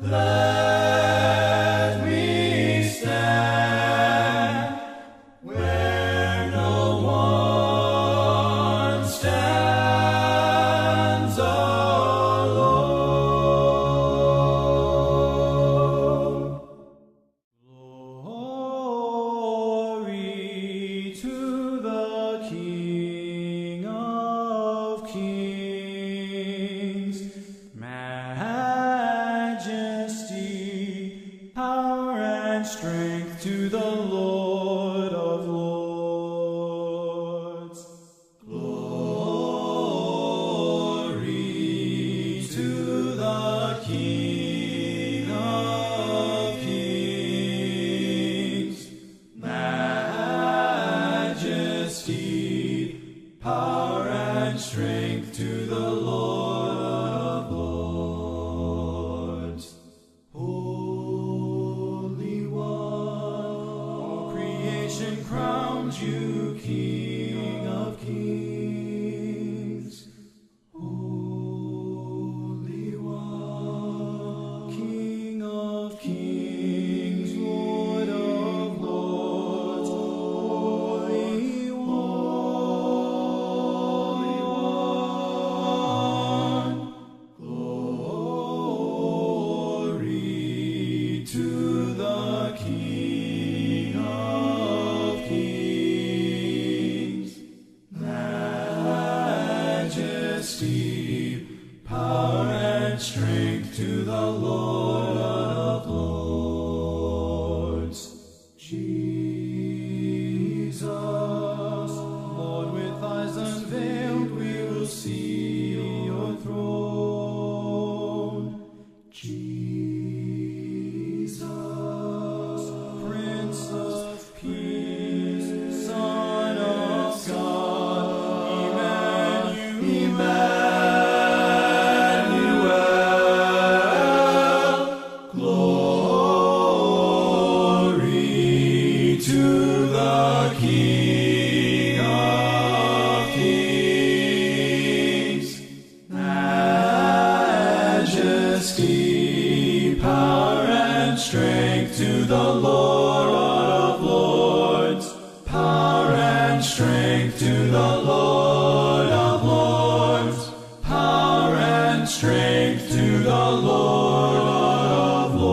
Let me stand where no one stands alone. Glory to the King of Kings, majesty, power, and strength to the Lord of Lords. Glory to the King of Kings, majesty, power, and strength to the Lord of Lords. Holy One, all creation crowns you King of Kings. Holy One, King of Kings, Lord of Lords. Holy One, glory to the King of Kings, majesty, power, and strength to the Lord of Lords. Jesus, Lord, with eyes unveiled we will see your throne. Jesus, Prince of Peace, Son of God, Emmanuel, glory to the King of Kings, majesty, power, and strength to the Lord of Lords. Power and strength to the Lord of Lords. Power and strength to the Lord of Lords.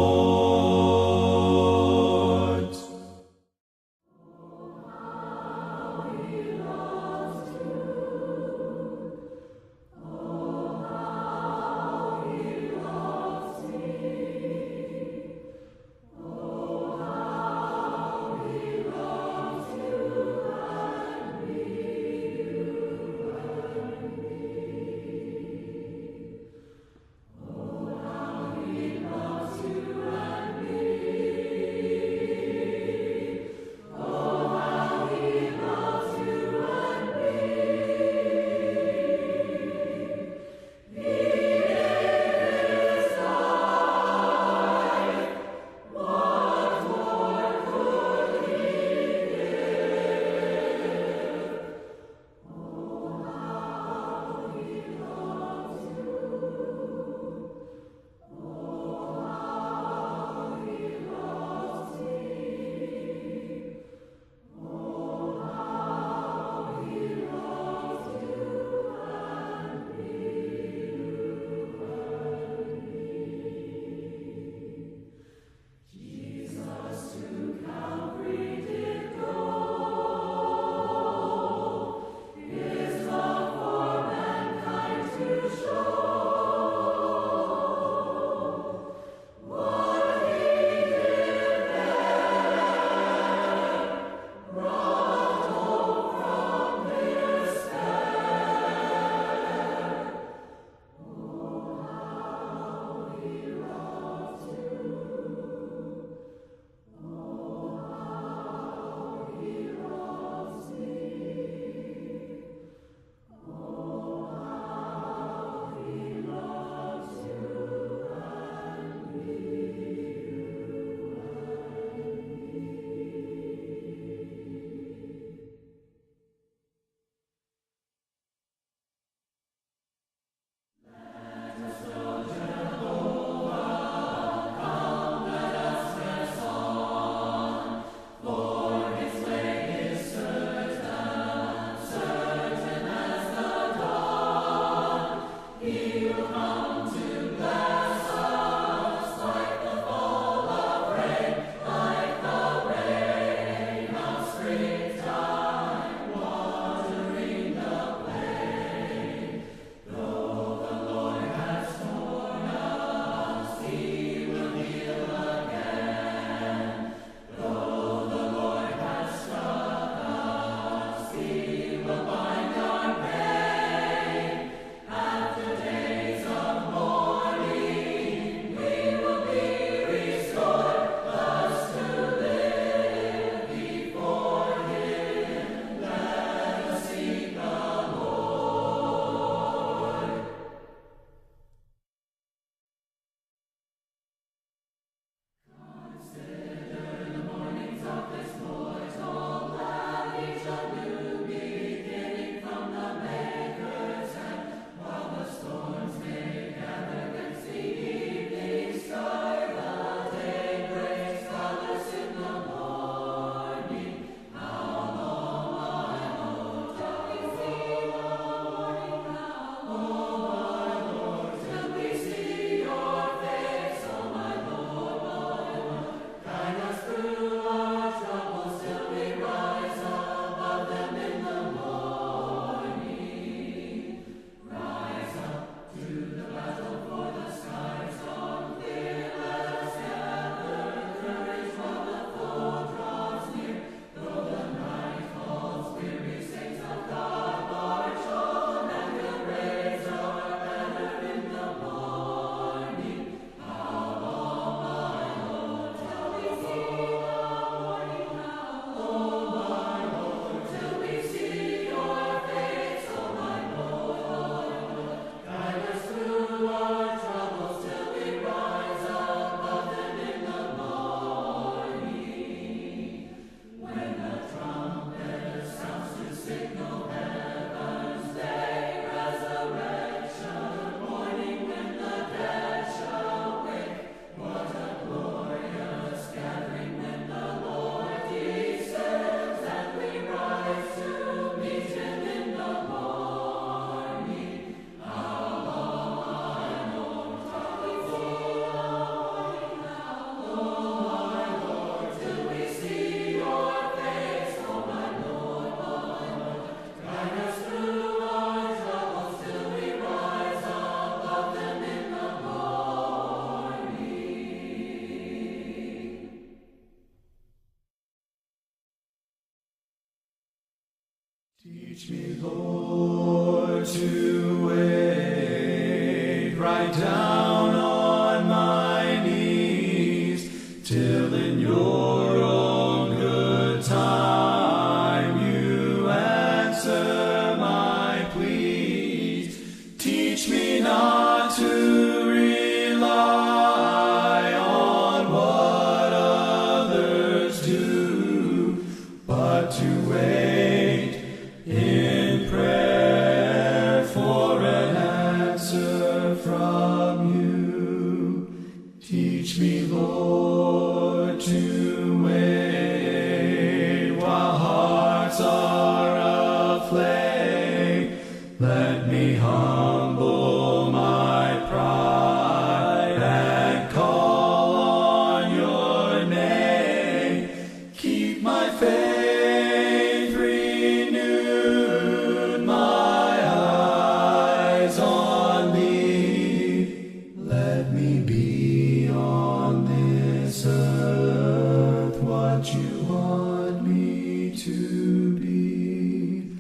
Teach me, Lord, to wait right down on my knees till in your own good time you answer my pleas. Teach me not to rely on what others do, but to wait in prayer for an answer from you. Teach me, Lord, to wait while hearts are aflame. Let me humble my pride and call on your name. Keep my faith renewed, my eyes on thee. Let me be on this earth what you want me to be.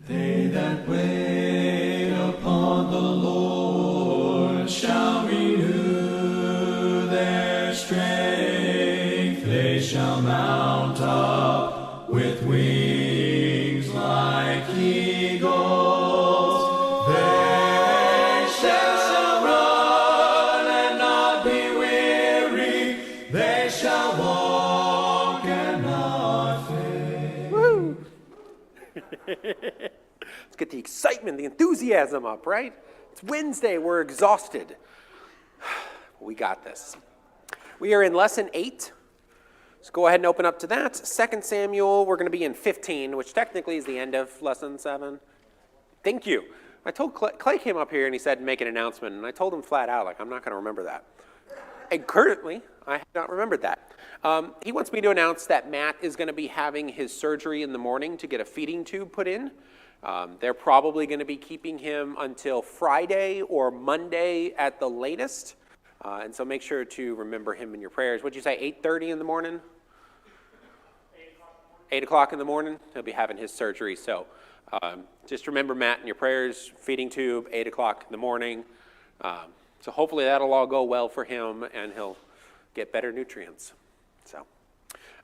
They that wait upon the Lord shall renew their strength. They shall mount up with wings like eagles. They shall run and not be weary. They shall walk and not faint. Woo! Let's get the excitement, the enthusiasm up, right? It's Wednesday. We're exhausted. We got this. We are in Lesson 8. Let's go ahead and open up to that. 2 Samuel, we're going to be in 15, which technically is the end of Lesson 7. Thank you. I told Clay came up here and he said make an announcement, and I told him flat out, like, I'm not going to remember that. And currently, I have not remembered that. He wants me to announce that Matt is going to be having his surgery in the morning to get a feeding tube put in. They're probably going to be keeping him until Friday or Monday at the latest. And so make sure to remember him in your prayers. What'd you say, 8:30 in the morning? 8 o'clock in the morning? He'll be having his surgery. So just remember Matt in your prayers, feeding tube, 8 o'clock in the morning. So hopefully that'll all go well for him and he'll get better nutrients. So,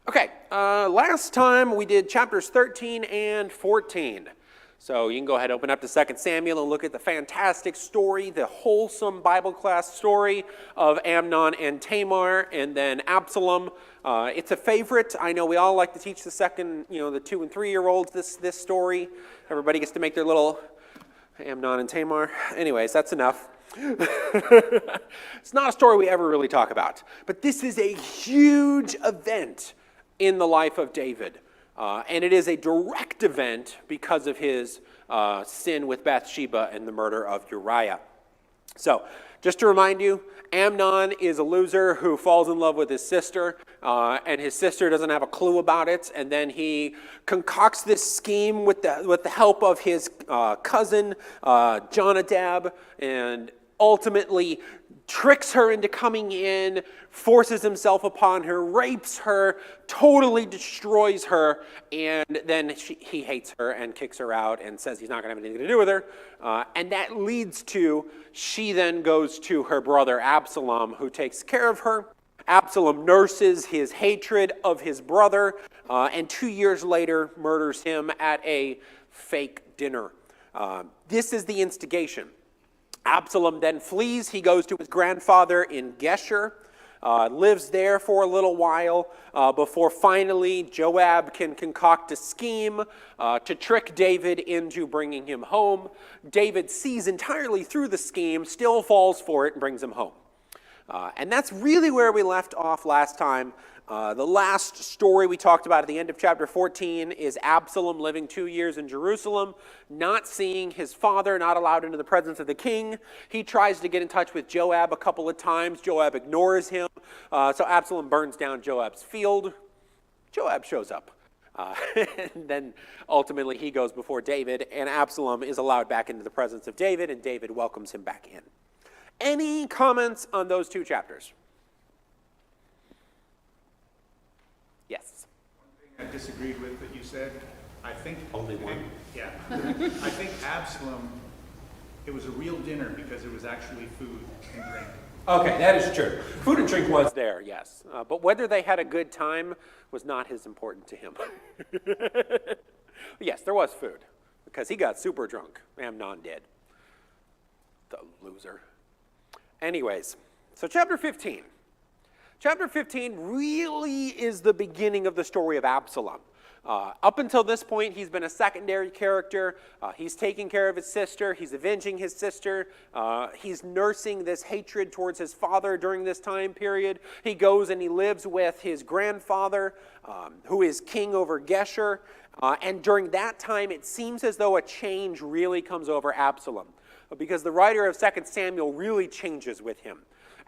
okay, last time we did chapters 13 and 14. So you can go ahead and open up to 2 Samuel and look at the fantastic story, the wholesome Bible class story of Amnon and Tamar, and then Absalom. It's a favorite. I know we all like to teach the 2 and 3 year olds this story. Everybody gets to make their little Amnon and Tamar. Anyways, that's enough. It's not a story we ever really talk about, but this is a huge event in the life of David. And it is a direct event because of his sin with Bathsheba and the murder of Uriah. So, just to remind you, Amnon is a loser who falls in love with his sister, and his sister doesn't have a clue about it, and then he concocts this scheme with the help of his cousin, Jonadab, and ultimately tricks her into coming in, forces himself upon her, rapes her, totally destroys her, and then he hates her and kicks her out and says he's not going to have anything to do with her. And that leads to, she then goes to her brother Absalom, who takes care of her. Absalom nurses his hatred of his brother, and 2 years later murders him at a fake dinner. This is the instigation. Absalom then flees. He goes to his grandfather in Geshur, lives there for a little while before finally Joab can concoct a scheme to trick David into bringing him home. David sees entirely through the scheme, still falls for it, and brings him home. And that's really where we left off last time. The last story we talked about at the end of chapter 14 is Absalom living 2 years in Jerusalem, not seeing his father, not allowed into the presence of the king. He tries to get in touch with Joab a couple of times. Joab ignores him. So Absalom burns down Joab's field. Joab shows up. And then ultimately he goes before David, and Absalom is allowed back into the presence of David, and David welcomes him back in. Any comments on those two chapters? Yes. One thing I disagreed with that you said, I think Only one? Yeah, I think Absalom. It was a real dinner because it was actually food and drink. Okay, that is true. Food and drink was there, yes. But whether they had a good time was not as important to him. Yes, there was food because he got super drunk. Amnon did. The loser. Anyways, so chapter 15. Chapter 15 really is the beginning of the story of Absalom. Up until this point, he's been a secondary character. He's taking care of his sister. He's avenging his sister. He's nursing this hatred towards his father during this time period. He goes and he lives with his grandfather, who is king over Geshur. And during that time, it seems as though a change really comes over Absalom, because the writer of 2 Samuel really changes with him.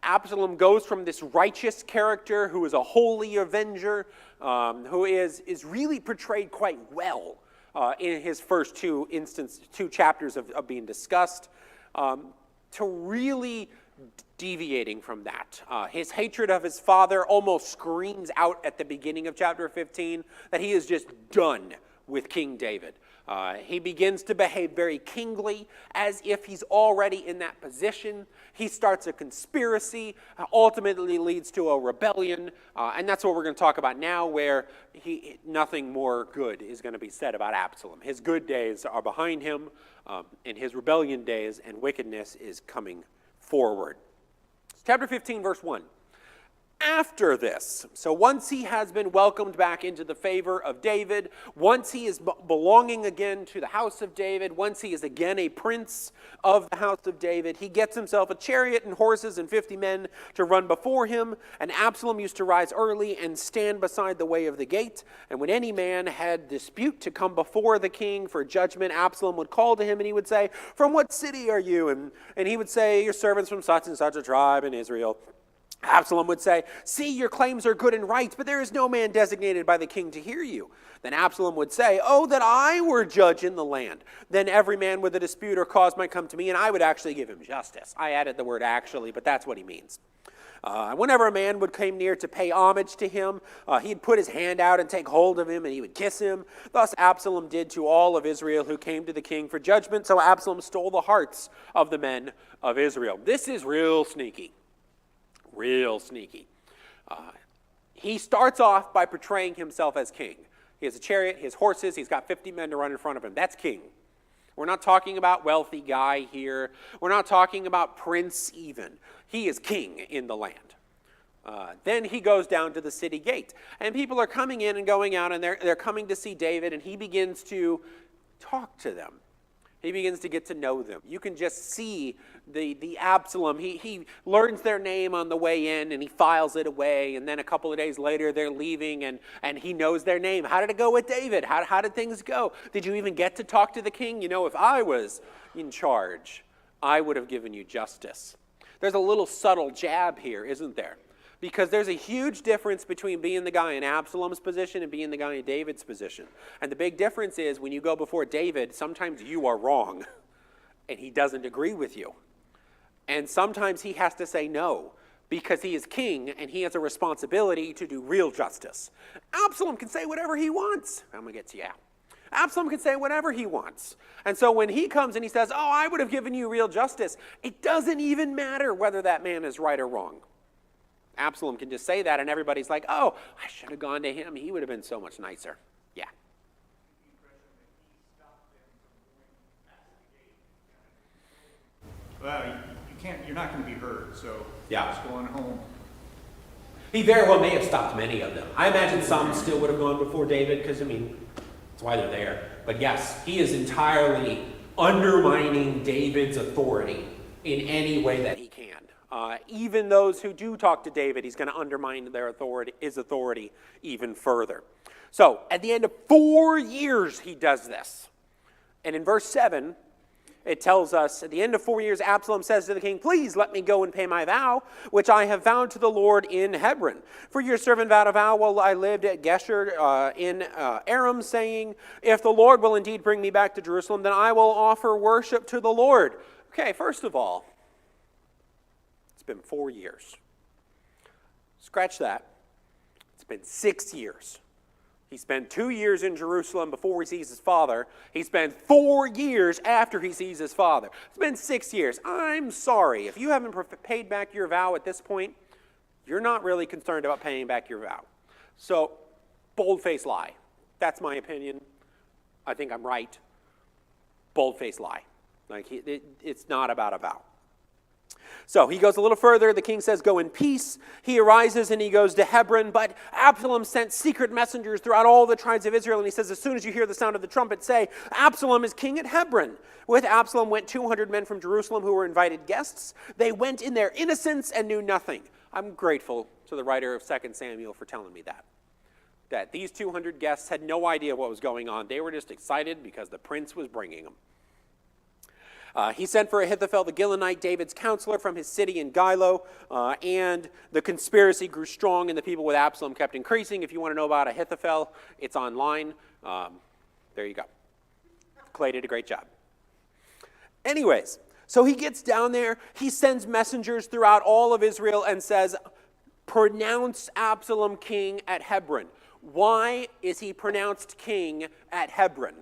Absalom goes from this righteous character who is a holy avenger, who is really portrayed quite well in his first two chapters of being discussed, to really deviating from that. His hatred of his father almost screams out at the beginning of chapter 15 that he is just done with King David. He begins to behave very kingly, as if he's already in that position. He starts a conspiracy, ultimately leads to a rebellion, and that's what we're going to talk about now, where nothing more good is going to be said about Absalom. His good days are behind him, and his rebellion days and wickedness is coming forward. Chapter 15, verse 1. After this, so once he has been welcomed back into the favor of David, once he is belonging again to the house of David, once he is again a prince of the house of David, he gets himself a chariot and horses and 50 men to run before him. And Absalom used to rise early and stand beside the way of the gate. And when any man had dispute to come before the king for judgment, Absalom would call to him and he would say, "From what city are you?" And he would say, "Your servants from such and such a tribe in Israel." Absalom would say, "See, your claims are good and right, but there is no man designated by the king to hear you." Then Absalom would say, "Oh, that I were judge in the land. Then every man with a dispute or cause might come to me, and I would actually give him justice." I added the word actually, but that's what he means. Whenever a man would come near to pay homage to him, he'd put his hand out and take hold of him, and he would kiss him. Thus Absalom did to all of Israel who came to the king for judgment. So Absalom stole the hearts of the men of Israel. This is real sneaky. Real sneaky. He starts off by portraying himself as king. He has a chariot, he has horses, he's got 50 men to run in front of him. That's king. We're not talking about wealthy guy here. We're not talking about prince even. He is king in the land. Then he goes down to the city gate. And people are coming in and going out, and they're coming to see David, and he begins to talk to them. He begins to get to know them. You can just see the Absalom. He learns their name on the way in, and he files it away. And then a couple of days later, they're leaving, and he knows their name. How did it go with David? How did things go? Did you even get to talk to the king? You know, if I was in charge, I would have given you justice. There's a little subtle jab here, isn't there? Because there's a huge difference between being the guy in Absalom's position and being the guy in David's position. And the big difference is when you go before David, sometimes you are wrong and he doesn't agree with you. And sometimes he has to say no because he is king and he has a responsibility to do real justice. Absalom can say whatever he wants. I'm going to get to you. Absalom can say whatever he wants. And so when he comes and he says, "Oh, I would have given you real justice," it doesn't even matter whether that man is right or wrong. Absalom can just say that, and everybody's like, "Oh, I should have gone to him. He would have been so much nicer." Yeah. Well, you can't. You're not going to be heard. So Yeah. just going home. He very well may have stopped many of them. I imagine some still would have gone before David, because, I mean, that's why they're there. But yes, he is entirely undermining David's authority in any way that he can. Even those who do talk to David, he's going to undermine his authority even further. So, at the end of 4 years, he does this. And in verse 7, it tells us, at the end of 4 years, Absalom says to the king, "Please let me go and pay my vow, which I have vowed to the Lord in Hebron. For your servant vowed a vow while I lived at Geshur in Aram, saying, if the Lord will indeed bring me back to Jerusalem, then I will offer worship to the Lord." Okay, first of all, it's been 4 years. Scratch that. It's been 6 years. He spent 2 years in Jerusalem before he sees his father. He spent 4 years after he sees his father. It's been 6 years. I'm sorry. If you haven't paid back your vow at this point, you're not really concerned about paying back your vow. So, bold-faced lie. That's my opinion. I think I'm right. Bold-faced lie. Like, it's not about a vow. So he goes a little further. The king says, go in peace. He arises and he goes to Hebron. But Absalom sent secret messengers throughout all the tribes of Israel. And he says, as soon as you hear the sound of the trumpet, say, Absalom is king at Hebron. With Absalom went 200 men from Jerusalem who were invited guests. They went in their innocence and knew nothing. I'm grateful to the writer of 2 Samuel for telling me that these 200 guests had no idea what was going on. They were just excited because the prince was bringing them. He sent for Ahithophel the Gilonite, David's counselor, from his city in Gilo, and the conspiracy grew strong, and the people with Absalom kept increasing. If you want to know about Ahithophel, it's online. There you go. Clay did a great job. Anyways, so he gets down there. He sends messengers throughout all of Israel and says, pronounce Absalom king at Hebron. Why is he pronounced king at Hebron?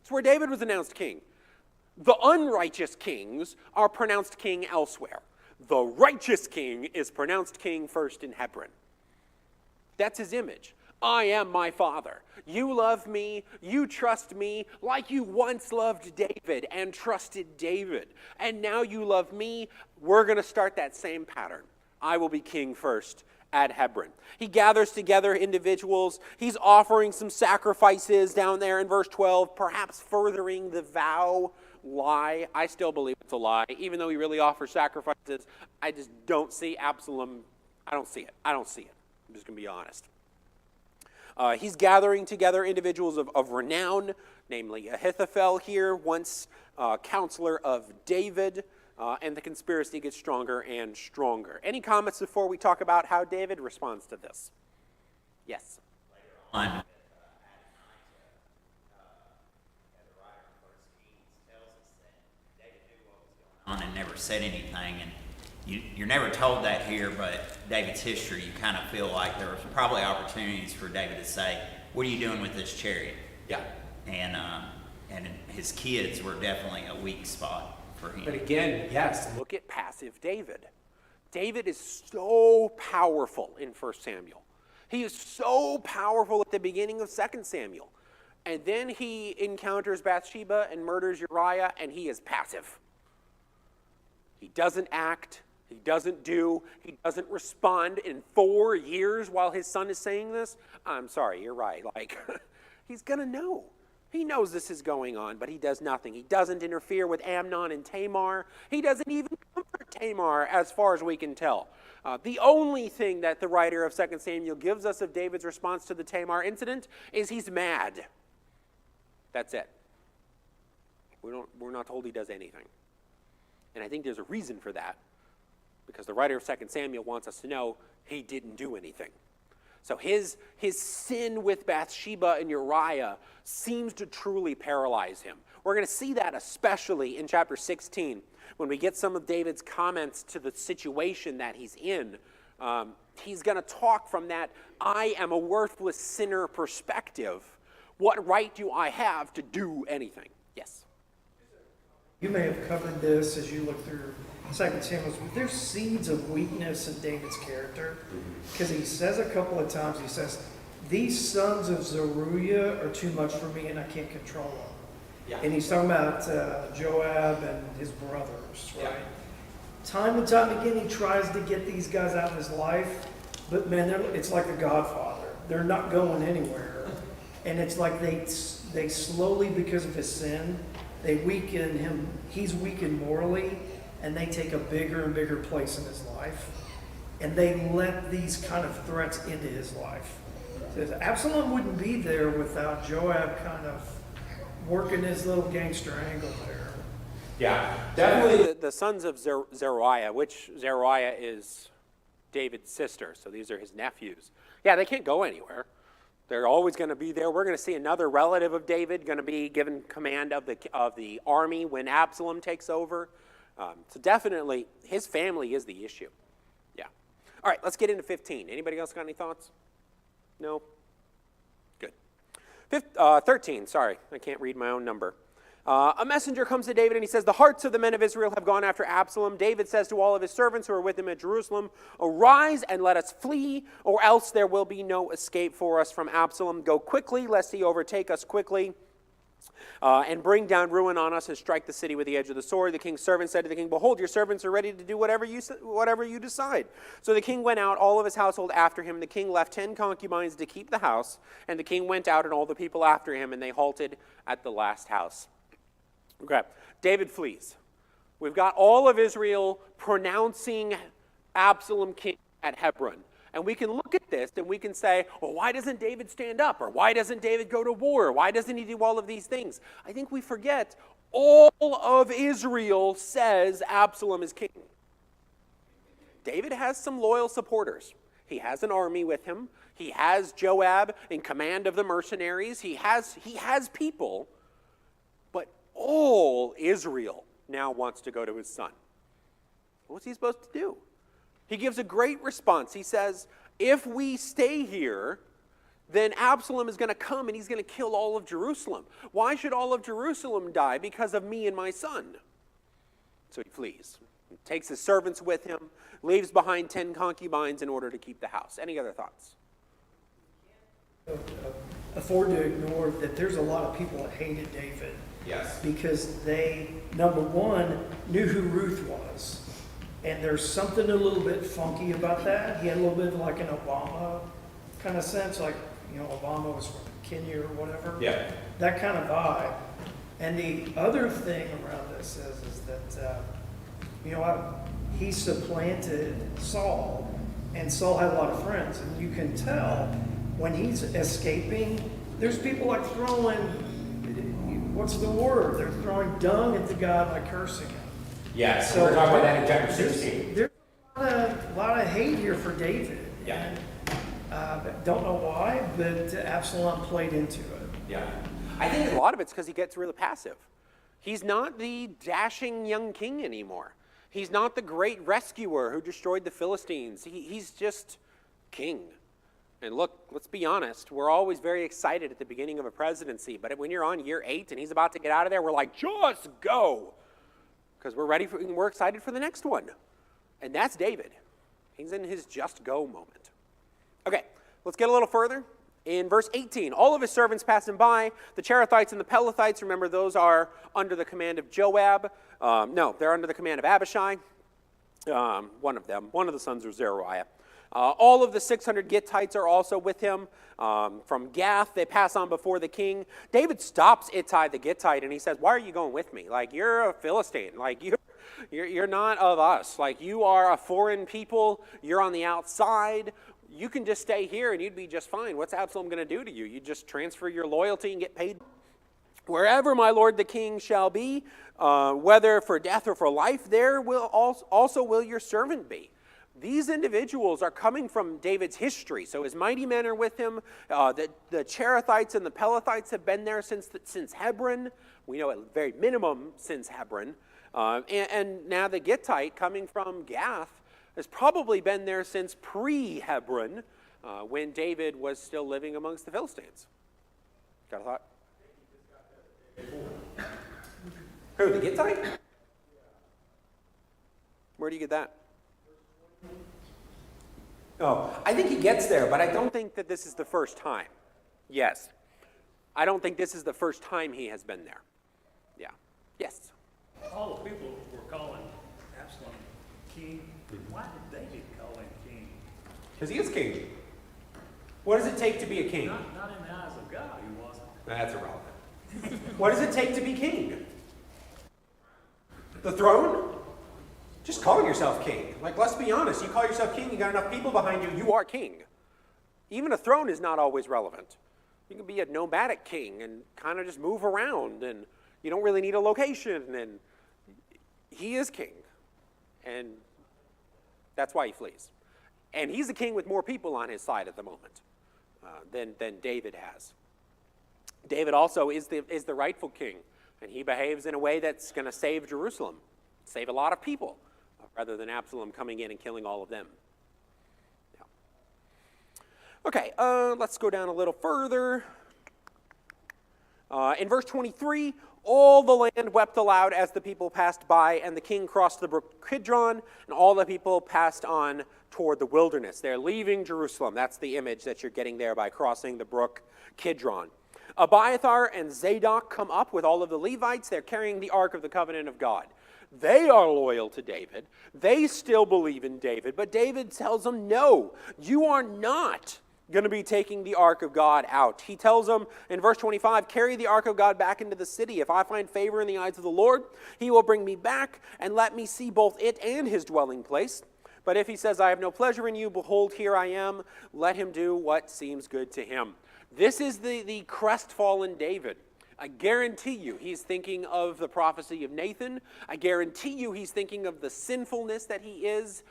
Where David was announced king. The unrighteous kings are pronounced king elsewhere. The righteous king is pronounced king first in Hebron. That's his image. I am my father. You love me, you trust me like you once loved David and trusted David. And now you love me. We're going to start that same pattern. I will be king first at Hebron. He gathers together individuals. He's offering some sacrifices down there in verse 12, perhaps furthering the vow lie. I still believe it's a lie. Even though he really offers sacrifices, I just don't see Absalom. I don't see it. I'm just going to be honest. He's gathering together individuals of renown, namely Ahithophel here, once counselor of David. And the conspiracy gets stronger and stronger. Any comments before we talk about how David responds to this? Yes. Later on, the writer of 1 Kings tells us that David knew what was going on and never said anything. And you're never told that here, but David's history, you kind of feel like there was probably opportunities for David to say, what are you doing with this chariot? Yeah. And his kids were definitely a weak spot. But again, yes, look at passive David. David is so powerful in 1 Samuel. He is so powerful at the beginning of 2 Samuel. And then he encounters Bathsheba and murders Uriah, and he is passive. He doesn't act. He doesn't do. He doesn't respond in 4 years while his son is saying this. I'm sorry, you're right. Like, he's going to know. He knows this is going on, but he does nothing. He doesn't interfere with Amnon and Tamar. He doesn't even comfort Tamar, as far as we can tell. The only thing that the writer of 2 Samuel gives us of David's response to the Tamar incident is he's mad. That's it. We're not told he does anything. And I think there's a reason for that, because the writer of 2 Samuel wants us to know he didn't do anything. So his sin with Bathsheba and Uriah seems to truly paralyze him. We're going to see that especially in chapter 16 when we get some of David's comments to the situation that he's in. He's going to talk from that I am a worthless sinner perspective. What right do I have to do anything? Yes. You may have covered this as you look through 2 Samuel, but there's seeds of weakness in David's character, because he says a couple of times, he says, these sons of Zeruiah are too much for me and I can't control them. Yeah. And he's talking about Joab and his brothers, right? Yeah. Time and time again, he tries to get these guys out of his life, but man, it's like a Godfather. They're not going anywhere. And it's like they slowly, because of his sin, they weaken him. He's weakened morally, and they take a bigger and bigger place in his life. And they let these kind of threats into his life. So Absalom wouldn't be there without Joab kind of working his little gangster angle there. Yeah, definitely the sons of Zeruiah, which Zeruiah is David's sister, so these are his nephews. Yeah, they can't go anywhere. They're always going to be there. We're going to see another relative of David going to be given command of the army when Absalom takes over. So definitely, his family is the issue. Yeah. All right, let's get into 15. Anybody else got any thoughts? No? Good. 13, sorry, I can't read my own number. A messenger comes to David and he says, the hearts of the men of Israel have gone after Absalom. David says to all of his servants who are with him at Jerusalem, arise and let us flee, or else there will be no escape for us from Absalom. Go quickly, lest he overtake us quickly. And bring down ruin on us and strike the city with the edge of the sword. The king's servant said to the king, behold, your servants are ready to do whatever you decide. So the king went out, all of his household after him. The king left 10 concubines to keep the house. And the king went out and all the people after him, and they halted at the last house. Okay, David flees. We've got all of Israel pronouncing Absalom king at Hebron. And we can look at this and we can say, well, why doesn't David stand up? Or why doesn't David go to war? Why doesn't he do all of these things? I think we forget all of Israel says Absalom is king. David has some loyal supporters. He has an army with him. He has Joab in command of the mercenaries. He has people. But all Israel now wants to go to his son. What's he supposed to do? He gives a great response. He says, if we stay here, then Absalom is going to come and he's going to kill all of Jerusalem. Why should all of Jerusalem die? Because of me and my son. So he flees. He takes his servants with him, leaves behind 10 concubines in order to keep the house. Any other thoughts? Afford to ignore that there's a lot of people that hated David. Yes. Because they, number one, knew who Ruth was. And there's something a little bit funky about that. He had a little bit of like an Obama kind of sense, like, Obama was from Kenya or whatever. Yeah. That kind of vibe. And the other thing around this is that, he supplanted Saul, and Saul had a lot of friends. And you can tell when he's escaping, there's people like throwing, what's the word? They're throwing dung at the God by cursing him. Yes, So we're talking about that in chapter 16. There's a lot of hate here for David. Yeah. And, don't know why, but Absalom played into it. Yeah. I think a lot of it's because he gets really passive. He's not the dashing young king anymore. He's not the great rescuer who destroyed the Philistines. He's just king. And look, let's be honest, we're always very excited at the beginning of a presidency, but when you're on year 8 and he's about to get out of there, we're like, just go. Because we're excited for the next one. And that's David. He's in his just go moment. Okay, let's get a little further. In verse 18, all of his servants passed him by. The Cherethites and the Pelethites, remember those are under the command of Joab. No, they're under the command of Abishai. One of them, one of the sons of Zeruiah. All of the 600 Gittites are also with him. From Gath, they pass on before the king. David stops Ittai the Gittite and he says, why are you going with me? Like, you're a Philistine. Like, you're not of us. Like, you are a foreign people. You're on the outside. You can just stay here and you'd be just fine. What's Absalom going to do to you? You just transfer your loyalty and get paid. Wherever my lord the king shall be, whether for death or for life, there will also will your servant be. These individuals are coming from David's history. So his mighty men are with him. The Cherethites and the Pelethites have been there since Hebron. We know at very minimum since Hebron. And now the Gittite coming from Gath has probably been there since pre-Hebron when David was still living amongst the Philistines. Got a thought? Who, the Gittite? Where do you get that? Oh, I think he gets there, but I don't think that this is the first time. Yes. I don't think this is the first time he has been there. Yeah. Yes. All the people were calling Absalom king. Why did David call him king? Because he is king. What does it take to be a king? Not in the eyes of God, he wasn't. That's irrelevant. What does it take to be king? The throne? Just calling yourself king. Like, let's be honest. You call yourself king, you got enough people behind you, you are king. Even a throne is not always relevant. You can be a nomadic king and kind of just move around, and you don't really need a location, and he is king. And that's why he flees. And he's the king with more people on his side at the moment than David has. David also is the rightful king, and he behaves in a way that's going to save Jerusalem, save a lot of people, rather than Absalom coming in and killing all of them. Okay, let's go down a little further. In verse 23, all the land wept aloud as the people passed by, and the king crossed the brook Kidron, and all the people passed on toward the wilderness. They're leaving Jerusalem. That's the image that you're getting there by crossing the brook Kidron. Abiathar and Zadok come up with all of the Levites. They're carrying the Ark of the Covenant of God. They are loyal to David. They still believe in David, but David tells them, no, you are not going to be taking the Ark of God out. He tells them in verse 25, carry the Ark of God back into the city. If I find favor in the eyes of the Lord, he will bring me back and let me see both it and his dwelling place. But if he says, I have no pleasure in you, behold, here I am, let him do what seems good to him. This is the crestfallen David. I guarantee you he's thinking of the prophecy of Nathan. I guarantee you he's thinking of the sinfulness that he is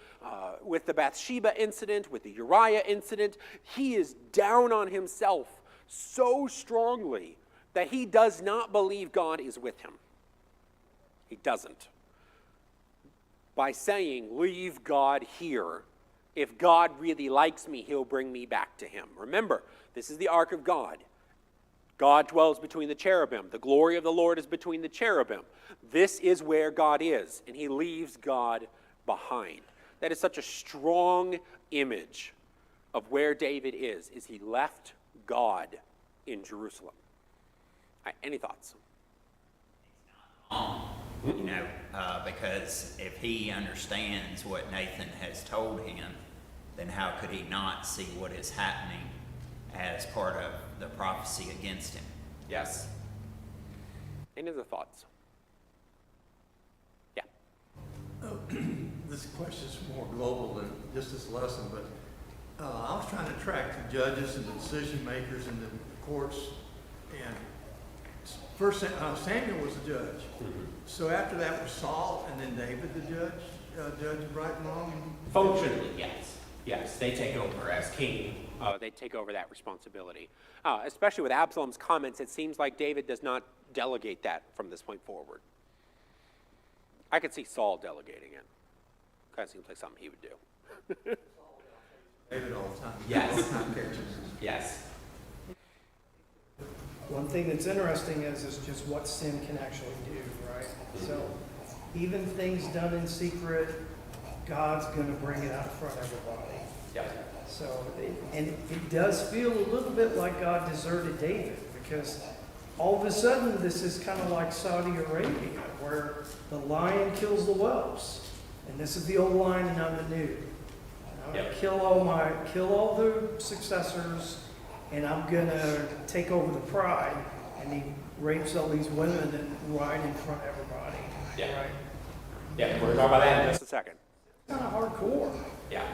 with the Bathsheba incident, with the Uriah incident. He is down on himself so strongly that he does not believe God is with him. He doesn't. By saying, leave God here. If God really likes me, he'll bring me back to him. Remember, this is the Ark of God. God dwells between the cherubim. The glory of the Lord is between the cherubim. This is where God is, and he leaves God behind. That is such a strong image of where David is he left God in Jerusalem. All right, any thoughts? Because if he understands what Nathan has told him, then how could he not see what is happening as part of the prophecy against him? Yes. Any other thoughts? Yeah. This question is more global than just this lesson, but I was trying to track the judges and the decision makers in the courts, and first Samuel was the judge. Mm-hmm. So after that was Saul, and then David the judge of right and wrong. Functionally, yes. Yes, they take over as king. They take over that responsibility. Especially with Absalom's comments, it seems like David does not delegate that from this point forward. I could see Saul delegating it. Kind of seems like something he would do. David all the time. Yes. Yes. One thing that's interesting is just what sin can actually do, right? Mm-hmm. So even things done in secret, God's going to bring it out in front of everybody. Yeah. So, it does feel a little bit like God deserted David, because all of a sudden this is kind of like Saudi Arabia, where the lion kills the whelps, and this is the old lion and I'm the new. I'm going to kill all the successors, and I'm going to take over the pride. And he rapes all these women and ride in front of everybody. Yeah. Right? Yeah, we're going to talk about that in just a second. Kind of hardcore. Yeah.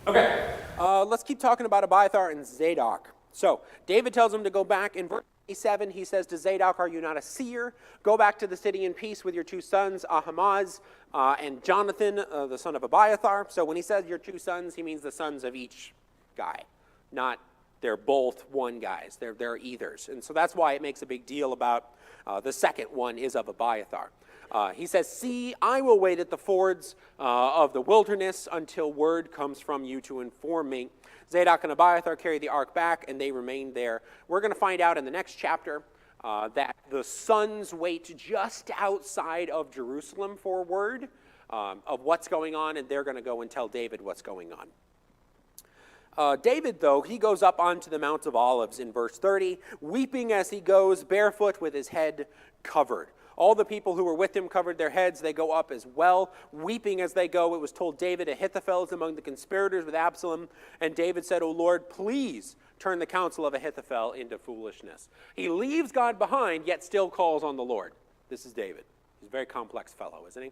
Okay, let's keep talking about Abiathar and Zadok. So, David tells him to go back. In verse 27, he says to Zadok, are you not a seer? Go back to the city in peace with your two sons, Ahimaaz and Jonathan, the son of Abiathar. So when he says your two sons, he means the sons of each guy. Not they're both one guys. They're eithers. And so that's why it makes a big deal about the second one is of Abiathar. He says, see, I will wait at the fords of the wilderness until word comes from you to inform me. Zadok and Abiathar carried the ark back, and they remained there. We're going to find out in the next chapter that the sons wait just outside of Jerusalem for word of what's going on, and they're going to go and tell David what's going on. David, though, he goes up onto the Mount of Olives in verse 30, weeping as he goes, barefoot with his head covered. All the people who were with him covered their heads. They go up as well, weeping as they go. It was told David, Ahithophel is among the conspirators with Absalom. And David said, O Lord, please turn the counsel of Ahithophel into foolishness. He leaves God behind, yet still calls on the Lord. This is David. He's a very complex fellow, isn't he?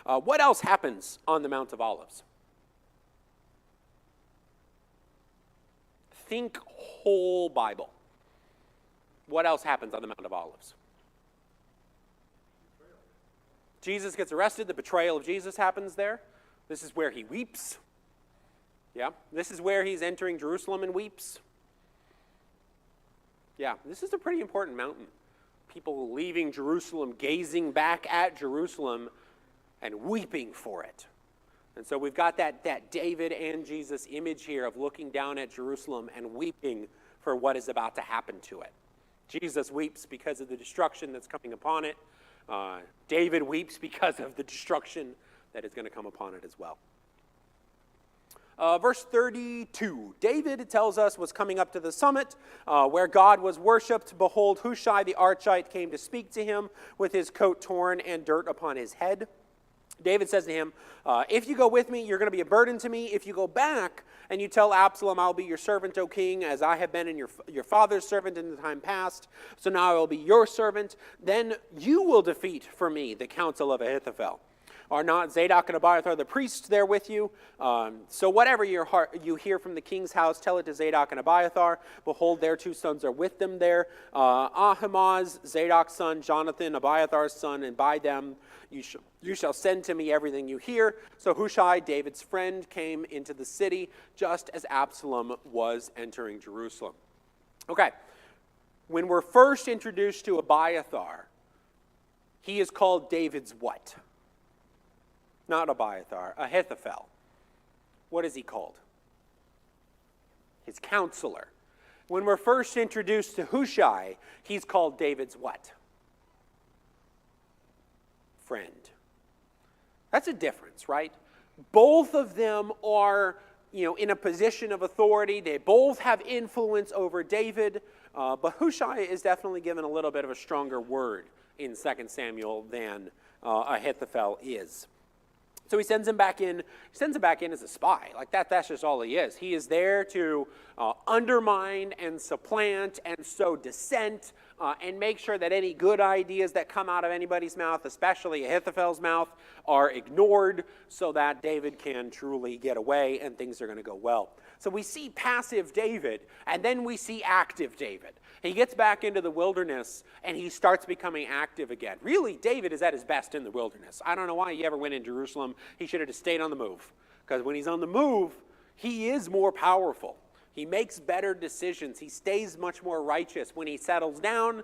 What else happens on the Mount of Olives? Think whole Bible. What else happens on the Mount of Olives? Jesus gets arrested. The betrayal of Jesus happens there. This is where he weeps. Yeah, this is where he's entering Jerusalem and weeps. Yeah, this is a pretty important mountain. People leaving Jerusalem, gazing back at Jerusalem and weeping for it. And so we've got that David and Jesus image here of looking down at Jerusalem and weeping for what is about to happen to it. Jesus weeps because of the destruction that's coming upon it. David weeps because of the destruction that is going to come upon it as well. Verse 32, David tells us was coming up to the summit where God was worshipped. Behold, Hushai the Archite came to speak to him with his coat torn and dirt upon his head. David says to him, if you go with me, you're going to be a burden to me. If you go back and you tell Absalom, I'll be your servant, O king, as I have been in your father's servant in the time past, so now I will be your servant, then you will defeat for me the counsel of Ahithophel. Are not Zadok and Abiathar the priests there with you? So whatever you hear from the king's house, tell it to Zadok and Abiathar. Behold, their 2 sons are with them there. Ahimaaz, Zadok's son, Jonathan, Abiathar's son, and by them you shall send to me everything you hear. So Hushai, David's friend, came into the city just as Absalom was entering Jerusalem. Okay, when we're first introduced to Abiathar, he is called David's what? Not Abiathar, Ahithophel. What is he called? His counselor. When we're first introduced to Hushai, he's called David's what? Friend. That's a difference, right? Both of them are, in a position of authority. They both have influence over David, but Hushai is definitely given a little bit of a stronger word in 2 Samuel than Ahithophel is. So he sends him back in. He sends him back in as a spy. Like that's just all he is. He is there to undermine and supplant and sow dissent and make sure that any good ideas that come out of anybody's mouth, especially Ahithophel's mouth, are ignored so that David can truly get away and things are going to go well. So we see passive David, and then we see active David. He gets back into the wilderness, and he starts becoming active again. Really, David is at his best in the wilderness. I don't know why he ever went in Jerusalem. He should have just stayed on the move. Because when he's on the move, he is more powerful. He makes better decisions. He stays much more righteous. When he settles down,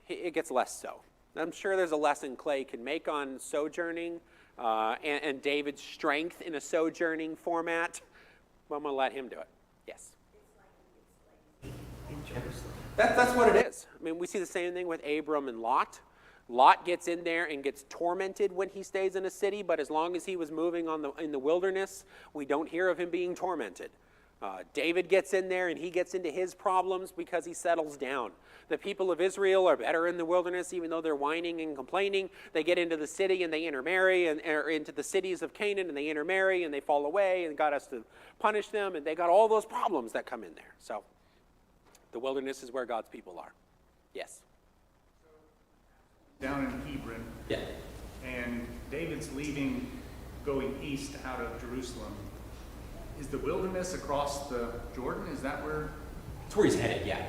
it gets less so. I'm sure there's a lesson Clay can make on sojourning and David's strength in a sojourning format. Well, I'm going to let him do it. Yes? In Jerusalem. That's what it is. I mean, we see the same thing with Abram and Lot. Lot gets in there and gets tormented when he stays in a city, but as long as he was moving in the wilderness, we don't hear of him being tormented. David gets in there and he gets into his problems because he settles down. The people of Israel are better in the wilderness, even though they're whining and complaining. They get into the city and they intermarry, or into the cities of Canaan and they intermarry and they fall away, and God has to punish them, and they got all those problems that come in there. So the wilderness is where God's people are. Yes? Down in Hebron. Yeah. And David's leaving, going east out of Jerusalem. Is the wilderness across the Jordan? Is that where? That's where he's headed, yeah.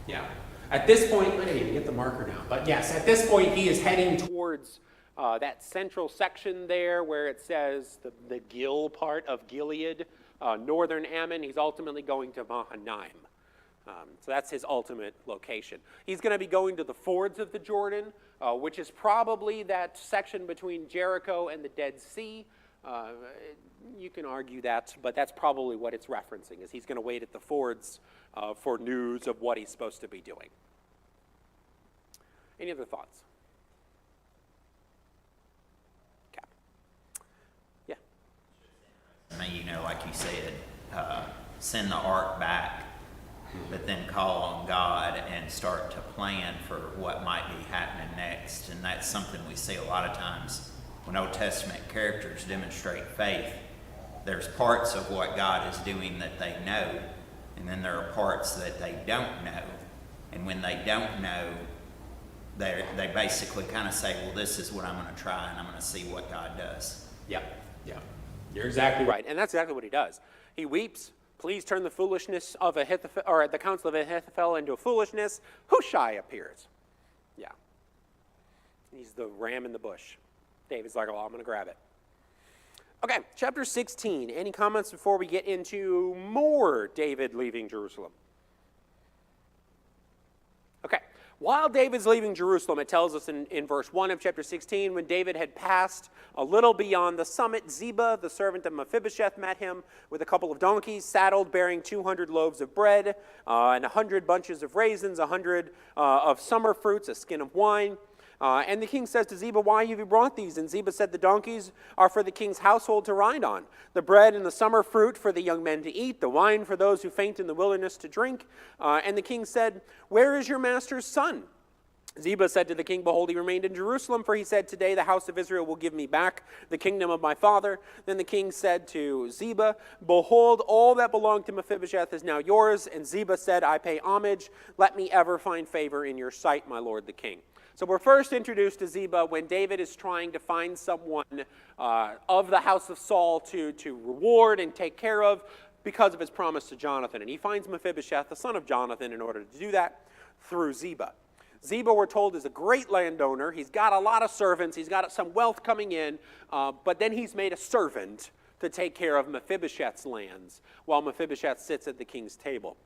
Yeah. At this point, I didn't even get the marker now, but yes, at this point he is heading towards that central section there where it says the Gil part of Gilead, northern Ammon. He's ultimately going to Mahanaim. So that's his ultimate location. He's going to be going to the fords of the Jordan, which is probably that section between Jericho and the Dead Sea. You can argue that, but that's probably what it's referencing, is he's going to wait at the fords for news of what he's supposed to be doing. Any other thoughts? Cap? Yeah. I mean, like you said, send the ark back, but then call on God and start to plan for what might be happening next. And that's something we see a lot of times when Old Testament characters demonstrate faith. There's parts of what God is doing that they know, and then there are parts that they don't know. And when they don't know, they basically kind of say, well, this is what I'm going to try, and I'm going to see what God does. Yeah. You're exactly right. And that's exactly what he does. He weeps, please turn the foolishness of Ahithophel, or the counsel of Ahithophel into a foolishness. Hushai appears. Yeah. He's the ram in the bush. David's like, oh, I'm going to grab it. Okay, chapter 16. Any comments before we get into more David leaving Jerusalem? Okay, While David's leaving Jerusalem, it tells us in verse 1 of chapter 16, when David had passed a little beyond the summit, Ziba, the servant of Mephibosheth, met him with a couple of donkeys, saddled, bearing 200 loaves of bread, and 100 bunches of raisins, 100 of summer fruits, a skin of wine. And the king says to Ziba, "Why have you brought these?" And Ziba said, "The donkeys are for the king's household to ride on, the bread and the summer fruit for the young men to eat, the wine for those who faint in the wilderness to drink." And the king said, "Where is your master's son?" Ziba said to the king, "Behold, he remained in Jerusalem, for he said, 'Today the house of Israel will give me back the kingdom of my father.'" Then the king said to Ziba, "Behold, all that belonged to Mephibosheth is now yours." And Ziba said, "I pay homage. Let me ever find favor in your sight, my lord the king." So we're first introduced to Ziba when David is trying to find someone of the house of Saul to reward and take care of because of his promise to Jonathan. And he finds Mephibosheth, the son of Jonathan, in order to do that through Ziba. Ziba, we're told, is a great landowner. He's got a lot of servants. He's got some wealth coming in, but then he's made a servant to take care of Mephibosheth's lands while Mephibosheth sits at the king's table.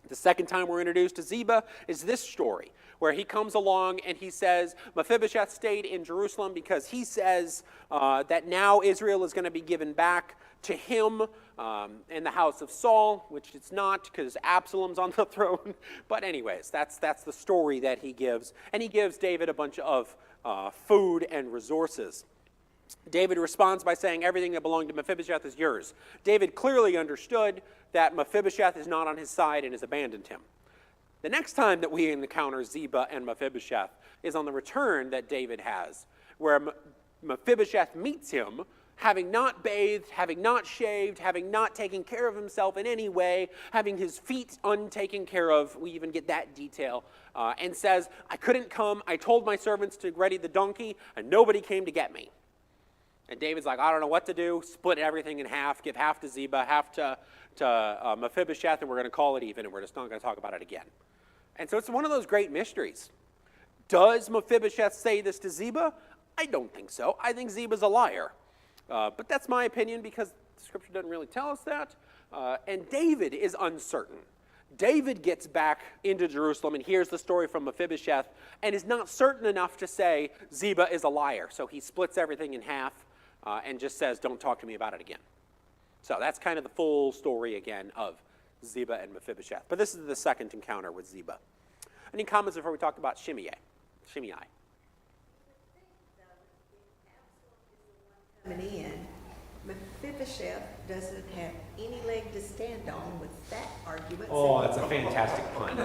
The second time we're introduced to Ziba is this story, where he comes along and he says Mephibosheth stayed in Jerusalem because he says that now Israel is going to be given back to him in the house of Saul, which it's not because Absalom's on the throne. But anyways, that's the story that he gives. And he gives David a bunch of food and resources. David responds by saying, "Everything that belonged to Mephibosheth is yours." David clearly understood that Mephibosheth is not on his side and has abandoned him. The next time that we encounter Ziba and Mephibosheth is on the return that David has, where Mephibosheth meets him, having not bathed, having not shaved, having not taken care of himself in any way, having his feet untaken care of. We even get that detail, and says, "I couldn't come. I told my servants to ready the donkey, and nobody came to get me." And David's like, "I don't know what to do. Split everything in half. Give half to Ziba, half to Mephibosheth, and we're going to call it even, and we're just not going to talk about it again." And so it's one of those great mysteries. Does Mephibosheth say this to Ziba? I don't think so. I think Ziba's a liar. But that's my opinion because the scripture doesn't really tell us that. And David is uncertain. David gets back into Jerusalem and hears the story from Mephibosheth and is not certain enough to say Ziba is a liar. So he splits everything in half and just says, "Don't talk to me about it again." So that's kind of the full story again of Ziba and Mephibosheth. But this is the second encounter with Ziba. Any comments before we talk about Shimei? Coming in, Mephibosheth doesn't have any leg to stand on with that argument. Oh, that's a fantastic pun.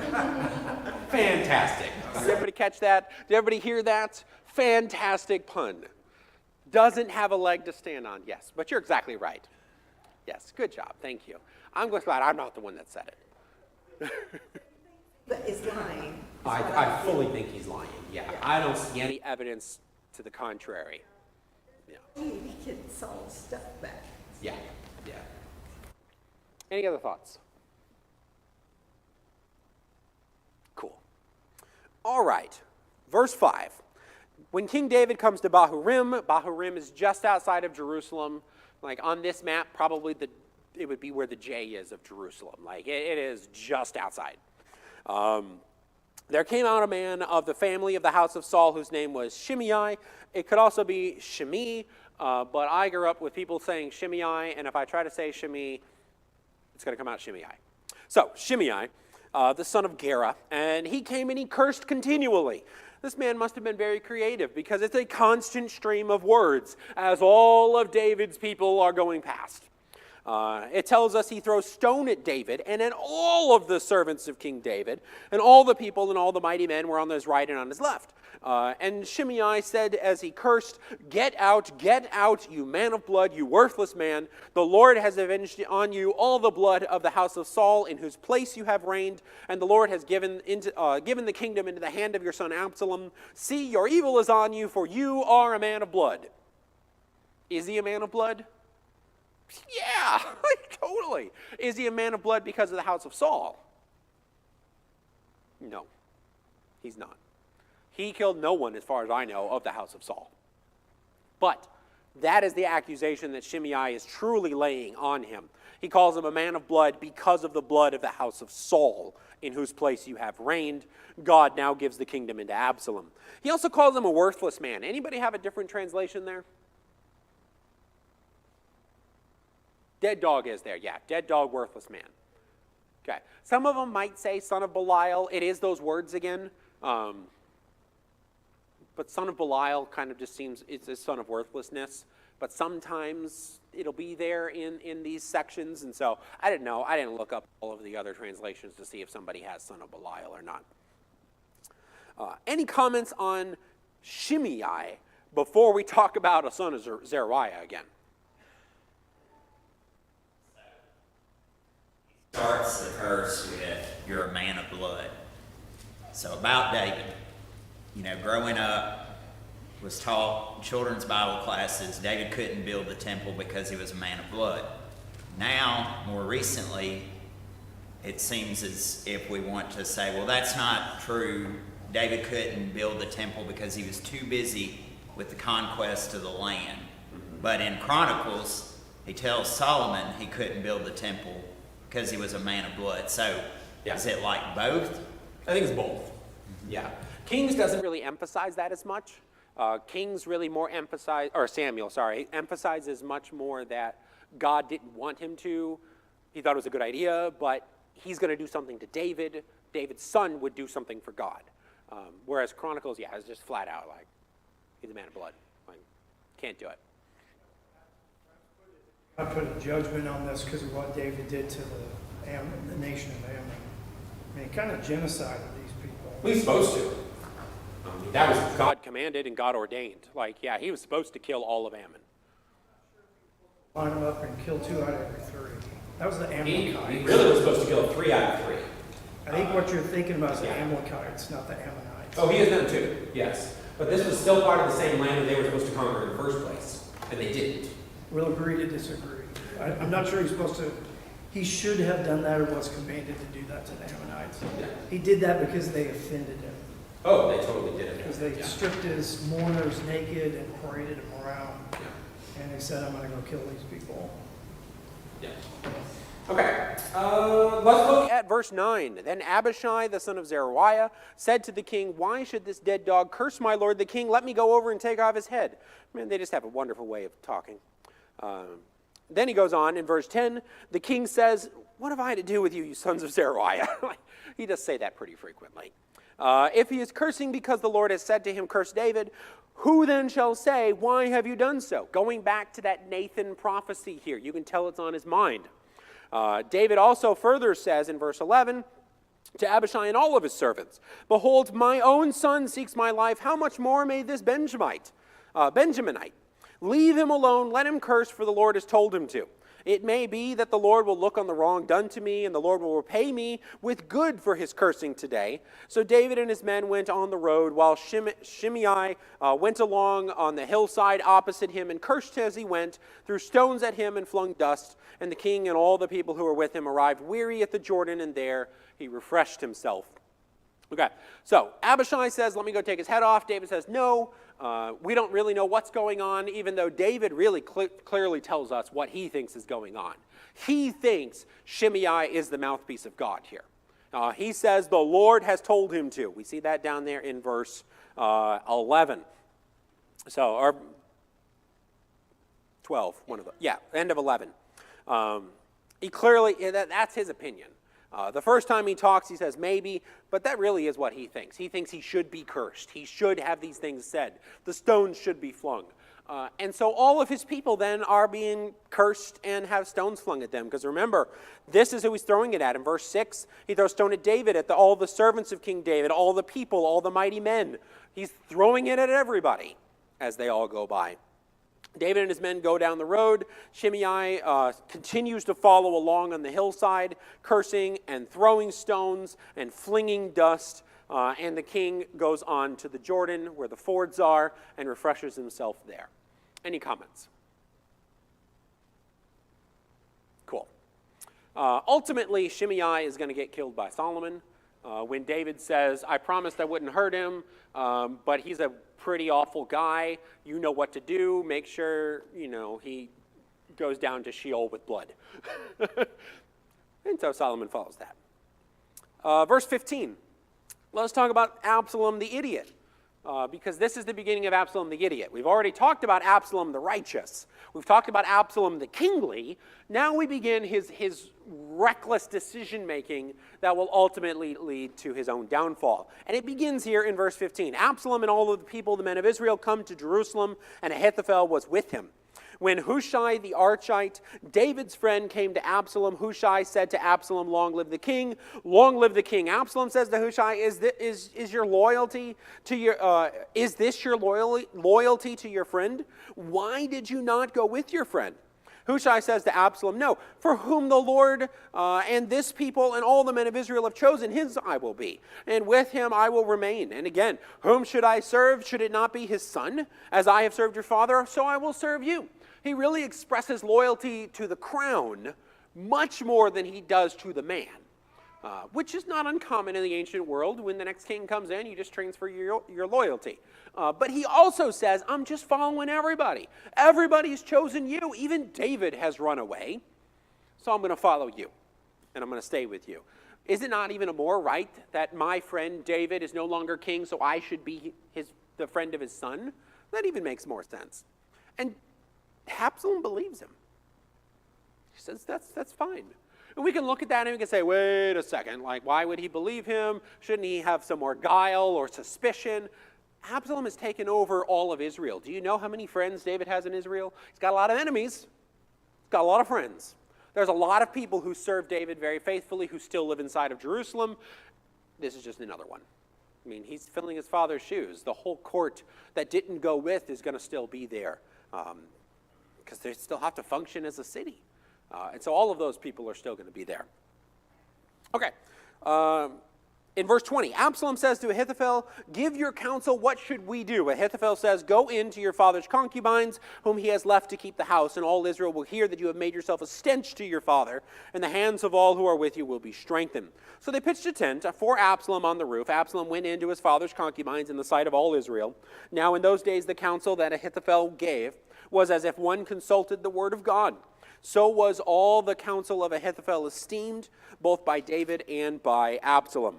Fantastic. Did everybody catch that? Did everybody hear that? Fantastic pun. Doesn't have a leg to stand on. Yes, but you're exactly right. Yes, good job. Thank you. I'm just glad I'm not the one that said it. But is lying. I fully think he's lying. Yeah, I don't see any evidence to the contrary. Yeah. He can Saul's stuff back. Yeah. Any other thoughts? Cool. All right. Verse 5. When King David comes to Bahurim is just outside of Jerusalem. Like on this map, probably it would be where the J is of Jerusalem. Like it is just outside. There came out a man of the family of the house of Saul whose name was Shimei. It could also be Shimei, but I grew up with people saying Shimei, and if I try to say Shimei, it's going to come out Shimei. So Shimei, the son of Gera, and he came and he cursed continually. This man must have been very creative because it's a constant stream of words as all of David's people are going past. It tells us he throws stone at David and at all of the servants of King David, and all the people and all the mighty men were on his right and on his left. And Shimei said as he cursed, get out, you man of blood, you worthless man. The Lord has avenged on you all the blood of the house of Saul, in whose place you have reigned, and the Lord has given the kingdom into the hand of your son Absalom. See, your evil is on you, for you are a man of blood." Is he a man of blood? Yeah, totally. Is he a man of blood because of the house of Saul? No, he's not. He killed no one, as far as I know, of the house of Saul. But That is the accusation that Shimei is truly laying on him. He calls him a man of blood because of the blood of the house of Saul, in whose place you have reigned. God now gives the kingdom into Absalom. He also calls him a worthless man. Anybody have a different translation there? Dead dog is there, yeah. Dead dog, worthless man. Okay. Some of them might say son of Belial. It is those words again. But son of Belial kind of just seems, it's a son of worthlessness. But sometimes it'll be there in these sections. And so I didn't know. I didn't look up all of the other translations to see if somebody has son of Belial or not. Any comments on Shimei before we talk about a son of Zeruiah again? Starts the curse with, you're a man of blood. So about David, growing up, was taught in children's Bible classes, David couldn't build the temple because he was a man of blood. Now, more recently, it seems as if we want to say, well, that's not true. David couldn't build the temple because he was too busy with the conquest of the land. But in Chronicles, he tells Solomon he couldn't build the temple because he was a man of blood. So, Is it like both? I think it's both. Yeah. Kings doesn't really emphasize that as much. Kings really more Samuel emphasizes much more that God didn't want him to. He thought it was a good idea, but he's going to do something to David. David's son would do something for God. Whereas Chronicles, is just flat out like, he's a man of blood. Like, can't do it. I put a judgment on this because of what David did to the nation of Ammon. I mean, he kind of genocided these people. Well, he's supposed to. That was God commanded and God ordained. He was supposed to kill all of Ammon. Line them up and kill 2 out of every 3. That was the Amalekites. He really was supposed to kill 3 out of 3. I think what you're thinking about is the Amalekites, not the Ammonites. Oh, he is them too, yes. But this was still part of the same land that they were supposed to conquer in the first place, and they didn't. We'll agree to disagree. I'm not sure he's supposed to. He should have done that or was commanded to do that to the Ammonites. Yeah. He did that because they offended him. Oh, they totally did it. Because they stripped his mourners naked and paraded him around. Yeah. And he said, I'm going to go kill these people. Yeah. Okay, let's look At verse 9, then Abishai, the son of Zeruiah, said to the king, why should this dead dog curse my lord the king? Let me go over and take off his head. Man, they just have a wonderful way of talking. Then he goes on in verse 10, the king says, what have I to do with you, you sons of Zeruiah? He does say that pretty frequently. If he is cursing because the Lord has said to him, curse David, who then shall say, why have you done so? Going back to that Nathan prophecy here, you can tell it's on his mind. David also further says in verse 11 to Abishai and all of his servants, behold, my own son seeks my life. How much more may this Benjaminite? Leave him alone. Let him curse, for the Lord has told him to. It may be that the Lord will look on the wrong done to me, and the Lord will repay me with good for his cursing today. So David and his men went on the road, while Shimei went along on the hillside opposite him and cursed as he went, threw stones at him and flung dust. And the king and all the people who were with him arrived weary at the Jordan, and there he refreshed himself. Okay, so Abishai says, let me go take his head off. David says, no. We don't really know what's going on, even though David really clearly tells us what he thinks is going on. He thinks Shimei is the mouthpiece of God here. He says the Lord has told him to. We see that down there in verse 11. Or 12, one of them. Yeah, end of 11. He clearly, that's his opinion. The first time he talks, he says maybe, but that really is what he thinks. He thinks he should be cursed. He should have these things said. The stones should be flung. And so all of his people then are being cursed and have stones flung at them. Because remember, this is who he's throwing it at. In verse 6, he throws stone at David, at all the servants of King David, all the people, all the mighty men. He's throwing it at everybody as they all go by. David and his men go down the road. Shimei continues to follow along on the hillside, cursing and throwing stones and flinging dust. And the king goes on to the Jordan, where the fords are, and refreshes himself there. Any comments? Cool. Ultimately, Shimei is going to get killed by Solomon. When David says, I promised I wouldn't hurt him, but he's a pretty awful guy. You know what to do. Make sure, he goes down to Sheol with blood. And so Solomon follows that. Verse 15. Let's talk about Absalom the idiot. Because this is the beginning of Absalom the idiot. We've already talked about Absalom the righteous. We've talked about Absalom the kingly. Now we begin his reckless decision-making that will ultimately lead to his own downfall. And it begins here in verse 15. Absalom and all of the people, the men of Israel, come to Jerusalem, and Ahithophel was with him. When Hushai the Archite, David's friend, came to Absalom, Hushai said to Absalom, long live the king, long live the king. Absalom says to Hushai, is this your loyalty to your friend? Why did you not go with your friend? Hushai says to Absalom, no, for whom the Lord and this people and all the men of Israel have chosen, his I will be, and with him I will remain. And again, whom should I serve? Should it not be his son? As I have served your father, so I will serve you. He really expresses loyalty to the crown much more than he does to the man, which is not uncommon in the ancient world. When the next king comes in, you just transfer your loyalty. But he also says, I'm just following everybody. Everybody's chosen you. Even David has run away. So I'm going to follow you, and I'm going to stay with you. Is it not even more right that my friend David is no longer king, so I should be the friend of his son? That even makes more sense. And Absalom believes him. He says, that's fine. And we can look at that and we can say, wait a second, why would he believe him? Shouldn't he have some more guile or suspicion? Absalom has taken over all of Israel. Do you know how many friends David has in Israel? He's got a lot of enemies. He's got a lot of friends. There's a lot of people who serve David very faithfully who still live inside of Jerusalem. This is just another one. I mean, he's filling his father's shoes. The whole court that didn't go with is going to still be there. Because they still have to function as a city. And so all of those people are still going to be there. Okay. In verse 20, Absalom says to Ahithophel, give your counsel, what should we do? Ahithophel says, go in to your father's concubines, whom he has left to keep the house, and all Israel will hear that you have made yourself a stench to your father, and the hands of all who are with you will be strengthened. So they pitched a tent for Absalom on the roof. Absalom went into his father's concubines in the sight of all Israel. Now in those days the counsel that Ahithophel gave was as if one consulted the word of God. So was all the counsel of Ahithophel esteemed, both by David and by Absalom.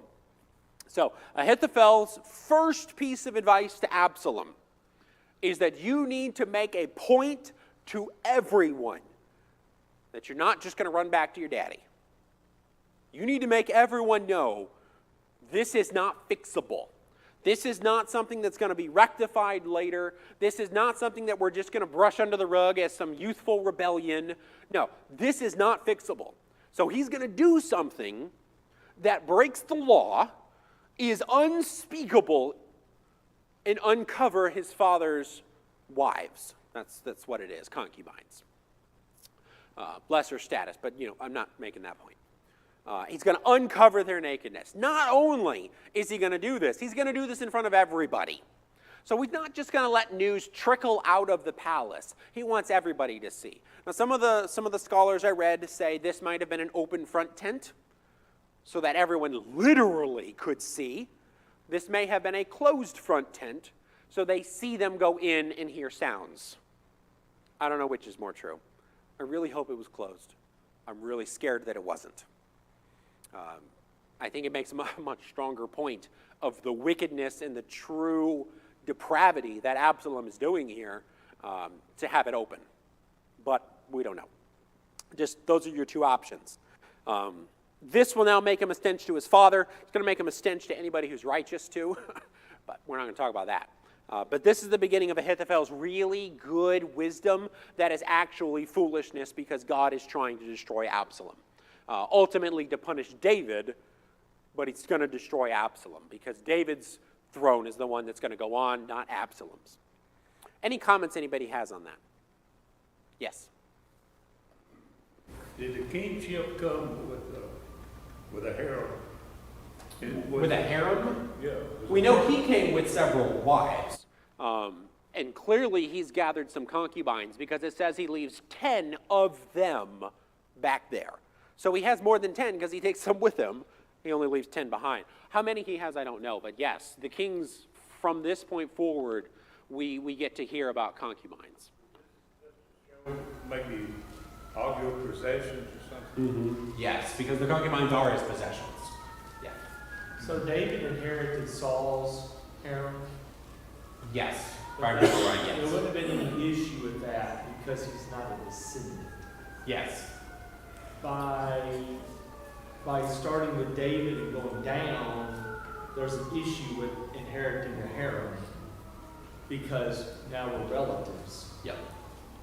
So Ahithophel's first piece of advice to Absalom is that you need to make a point to everyone that you're not just going to run back to your daddy. You need to make everyone know this is not fixable. This is not something that's going to be rectified later. This is not something that we're just going to brush under the rug as some youthful rebellion. No, this is not fixable. So he's going to do something that breaks the law, is unspeakable, and uncover his father's wives. That's what it is, concubines. Lesser status, but I'm not making that point. He's going to uncover their nakedness. Not only is he going to do this, he's going to do this in front of everybody. So he's not just going to let news trickle out of the palace. He wants everybody to see. Now, some of the scholars I read say this might have been an open front tent, so that everyone literally could see. This may have been a closed front tent, so they see them go in and hear sounds. I don't know which is more true. I really hope it was closed. I'm really scared that it wasn't. I think it makes a much stronger point of the wickedness and the true depravity that Absalom is doing here to have it open. But we don't know. Just those are your two options. This will now make him a stench to his father. It's going to make him a stench to anybody who's righteous too. But we're not going to talk about that. But this is the beginning of Ahithophel's really good wisdom that is actually foolishness because God is trying to destroy Absalom. Ultimately to punish David, but he's going to destroy Absalom because David's throne is the one that's going to go on, not Absalom's. Any comments anybody has on that? Yes? Did the kingship come with a harem? With a harem? Yeah. We know he came with several wives. And clearly he's gathered some concubines because it says he leaves 10 of them back there. So he has more than 10 because he takes some with him. He only leaves 10 behind. How many he has, I don't know. But yes, the kings, from this point forward, we get to hear about concubines. Maybe all your possessions or something? Yes, because the concubines are his possessions. Yeah. So David inherited Saul's harem? Yes. If I remember right, There yes. wouldn't have been any issue with that because he's not a descendant. Yes. By starting with David and going down, there's an issue with inheriting a harem because now we're relatives. Yep.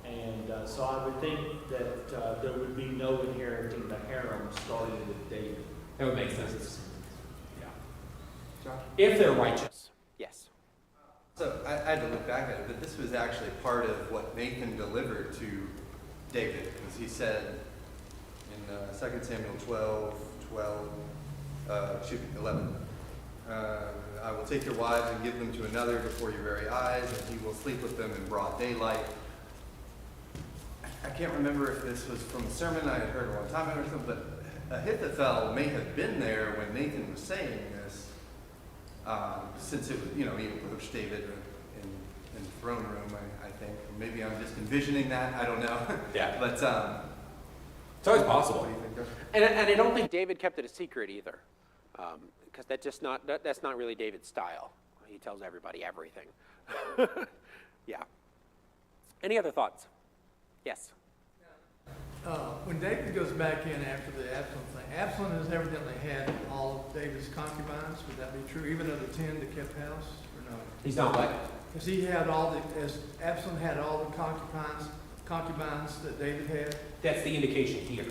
And so I would think that there would be no inheriting the harem starting with David. That would make sense. Yeah. Josh? If they're righteous. Yes. So I had to look back at it, but this was actually part of what Nathan delivered to David, because he said in 2 Samuel 11, I will take your wives and give them to another before your very eyes, and he will sleep with them in broad daylight. I can't remember if this was from a sermon I had heard a long time ago or something, but Ahithophel may have been there when Nathan was saying this, since it was, he approached David in the throne room, I think. Maybe I'm just envisioning that, I don't know. Yeah. But It's always possible. what do you think, Josh? And I don't think David kept it a secret either, because that's not really David's style. He tells everybody everything. Yeah. Any other thoughts? Yes. When David goes back in after the Absalom thing, Absalom has evidently had all of David's concubines. Would that be true, even of the 10 that kept house, or no? He's not like. Has Absalom had all the concubines that David had? That's the indication here.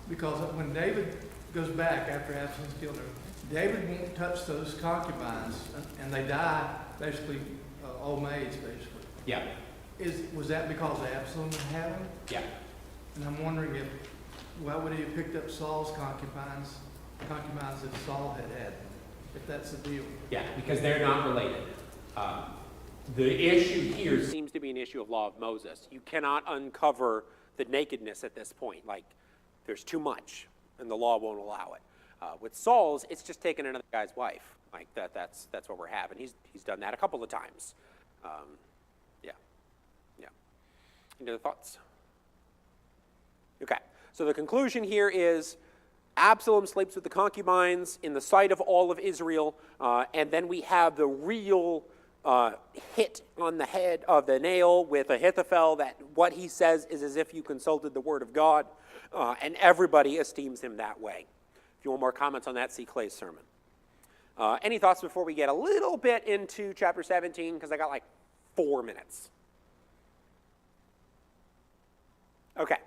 Because when David goes back after Absalom's killed him, David won't touch those concubines, and they die basically old maids, basically. Yeah. Was that because Absalom had them? Yeah. And I'm wondering why would he have picked up Saul's concubines that Saul had, if that's the deal? Yeah, because they're not related. The issue here Seems to be an issue of law of Moses. You cannot uncover the nakedness at this point. Like, there's too much, and the law won't allow it. With Saul's, it's just taking another guy's wife. Like that's what we're having. He's done that a couple of times. Yeah. Any other thoughts? Okay. So the conclusion here is Absalom sleeps with the concubines in the sight of all of Israel, and then we have the real hit on the head of the nail with Ahithophel, that what he says is as if you consulted the word of God, and everybody esteems him that way. If you want more comments on that, see Clay's sermon. Any thoughts before we get a little bit into chapter 17, because I got like 4 minutes. Okay.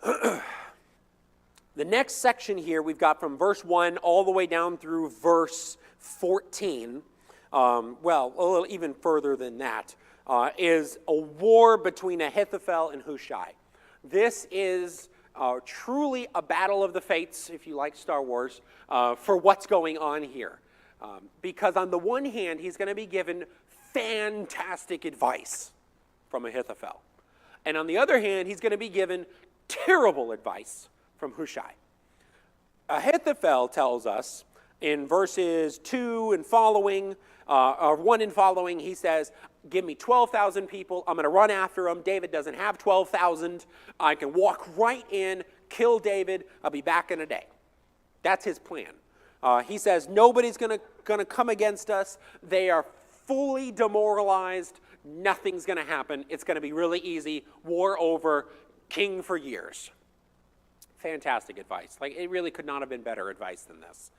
The next section here we've got from verse 1 all the way down through verse 14, a little even further than that, is a war between Ahithophel and Hushai. This is truly a battle of the fates, if you like Star Wars, for what's going on here. Because on the one hand, he's going to be given fantastic advice from Ahithophel. And on the other hand, he's going to be given terrible advice from Hushai. Ahithophel tells us in verses 2 and following, or 1 and following, he says, give me 12,000 people. I'm going to run after them. David doesn't have 12,000. I can walk right in, kill David. I'll be back in a day. That's his plan. He says nobody's going to come against us. They are fully demoralized. Nothing's going to happen. It's going to be really easy. War over. King for years. Fantastic advice. Like, it really could not have been better advice than this.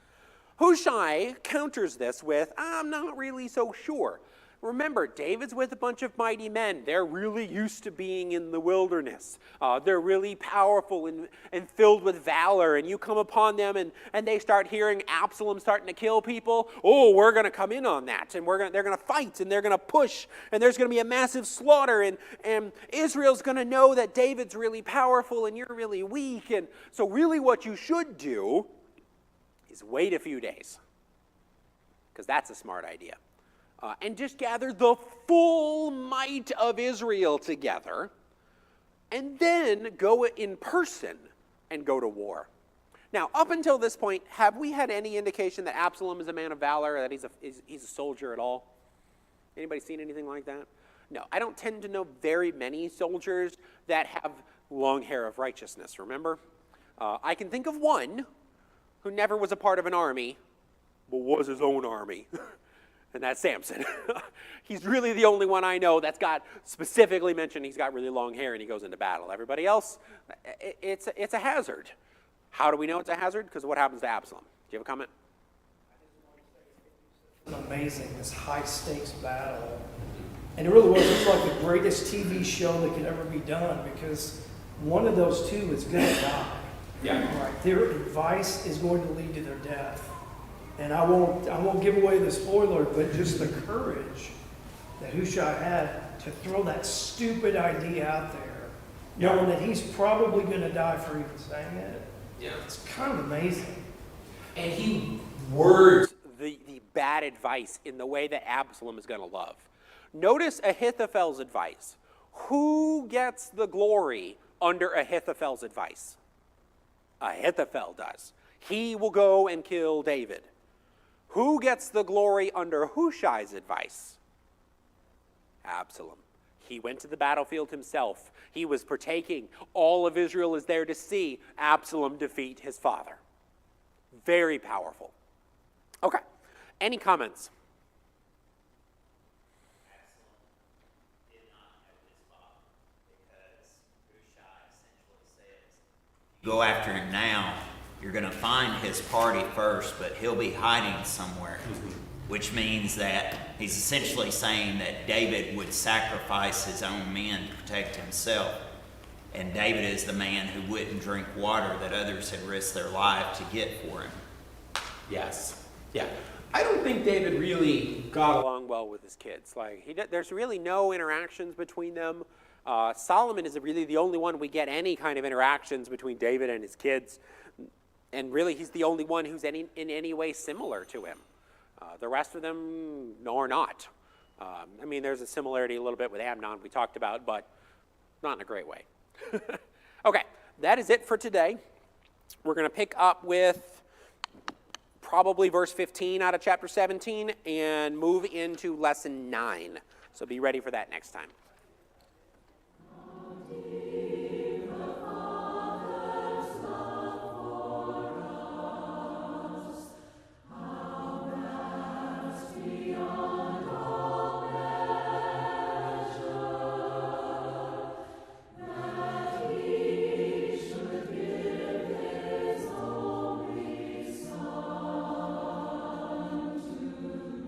Hushai counters this with, I'm not really so sure. Remember, David's with a bunch of mighty men. They're really used to being in the wilderness. They're really powerful and filled with valor. And you come upon them and they start hearing Absalom starting to kill people. Oh, we're going to come in on that. And they're going to fight and they're going to push. And there's going to be a massive slaughter. And Israel's going to know that David's really powerful and you're really weak. And so really what you should do is wait a few days. Because that's a smart idea. And just gather the full might of Israel together, and then go in person and go to war. Now, up until this point, have we had any indication that Absalom is a man of valor, or that he's a soldier at all? Anybody seen anything like that? No, I don't tend to know very many soldiers that have long hair of righteousness, remember? I can think of one who never was a part of an army, but was his own army, and that's Samson. He's really the only one I know that's got specifically mentioned he's got really long hair and he goes into battle. Everybody else, it's a hazard. How do we know it's a hazard? Because of what happens to Absalom. Do you have a comment? Amazing, this high-stakes battle. And it really was like the greatest TV show that could ever be done, because one of those two is going to die. Yeah. Right. Their advice is going to lead to their death. And I won't give away the spoiler, but just the courage that Hushai had to throw that stupid idea out there, knowing that he's probably going to die for even saying it. Yeah. It's kind of amazing. And he words The bad advice in the way that Absalom is going to love. Notice Ahithophel's advice. Who gets the glory under Ahithophel's advice? Ahithophel does. He will go and kill David. Who gets the glory under Hushai's advice? Absalom. He went to the battlefield himself. He was partaking. All of Israel is there to see Absalom defeat his father. Very powerful. Okay. Any comments? Go after him now, you're going to find his party first, but he'll be hiding somewhere, which means that he's essentially saying that David would sacrifice his own men to protect himself. And David is the man who wouldn't drink water that others had risked their life to get for him. Yes. Yeah. I don't think David really got Along well with his kids. There's really no interactions between them. Solomon is really the only one we get any kind of interactions between David and his kids. And really, he's the only one who's in any way similar to him. The rest of them are not. I mean, there's a similarity a little bit with Amnon we talked about, but not in a great way. Okay, that is it for today. We're going to pick up with probably verse 15 out of chapter 17 and move into lesson 9. So be ready for that next time.